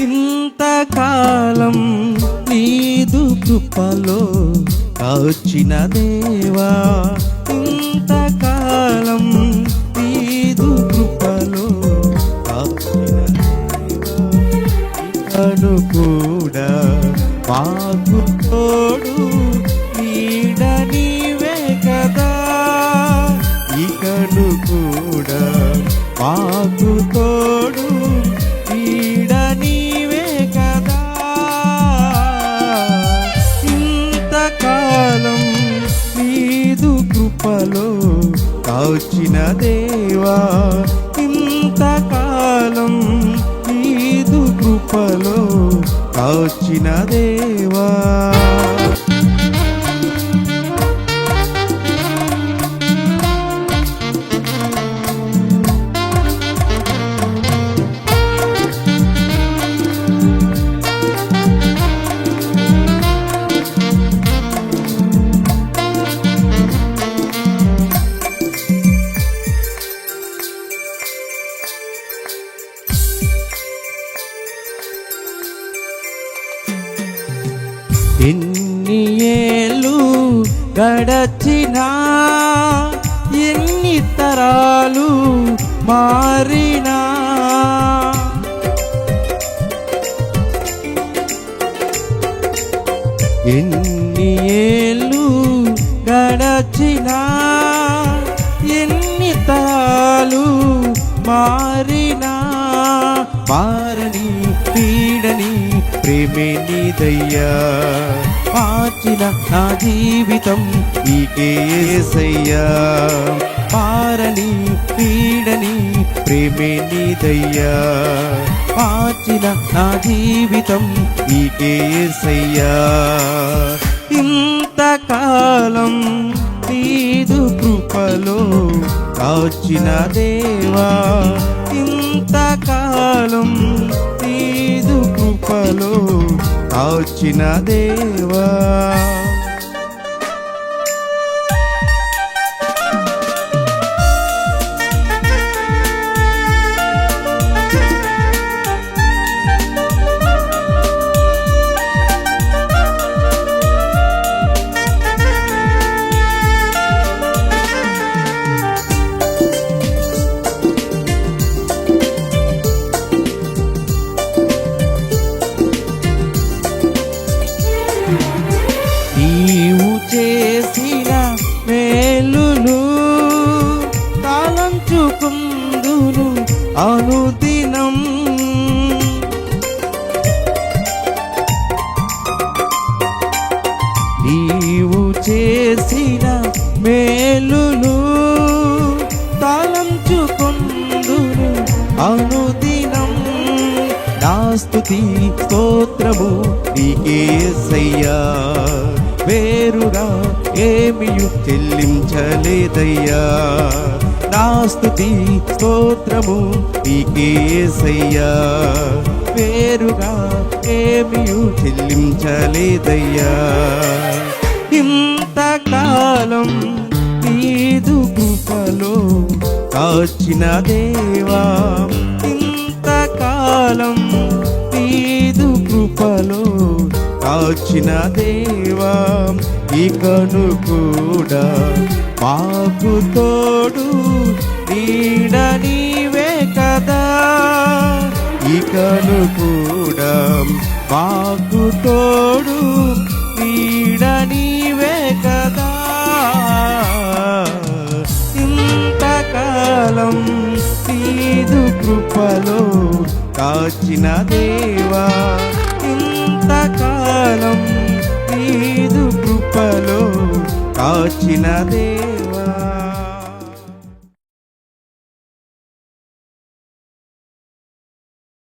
ఇంతకాలం నీదు కృపలో కాచిన దేవా, ఇంతకాలం నీదు కృపలో కాచిన దేవా, ఇకను కూడా మాకు తోడు నీడ నీవే కదా, ఇకను కూడా మాకు తోడు నీడ నీవే కదా. ఇంతకాలం నీదు కృపలో కాచిన దేవా, ఇంతకాలం నీదు కృపలో కాచిన దేవా. ఎన్ని ఏళ్ళు గడచినా, ఎన్ని తరాలు మారినా, ఎన్ని ఏళ్ళు గడచినా, ఎన్ని తరాలు మారినా, మారని పీడని ప్రేమే నీదయ్యా, మార్చిన నా జీవితం నీకే యేసయ్యా, మారని పీడని ప్రేమే నీదయ్యా, మార్చిన నా జీవితం నీకే యేసయ్యా. ఇంతకాలం నీదు కృపలో కాచిన దేవా, ఇంతకాలం నీదు కృపలో కాచిన దేవా. నీవు చేసిన మేలులు తలంచుకుందును అనుదినం, నీవు చేసిన మేలులు తలంచుకుందును అనుదినం. నా స్తుతి స్తోత్రము నీకే యేసయ్యా, వేరుగా ఏమియు చెల్లించలేదయ్యా, నా స్తుతి స్తోత్రము నీకే యేసయ్యా, వేరుగా ఏమియు చెల్లించలేదయ్యా. ఇంతకాలం నీదు కృపలో కాచిన దేవా, ఇంతకాలం నీదు కృపలో కాచిన దేవా, ఇకను కూడా మాకు తోడు నీడ నీవే కదా, ఇకను కూడా మాకు తోడు నీడ నీవే కదా. ఇంతకాలం నీదు కృపలో కాచిన దేవా, ఇంతకాలం నీదు కృపలో కాచిన దేవా.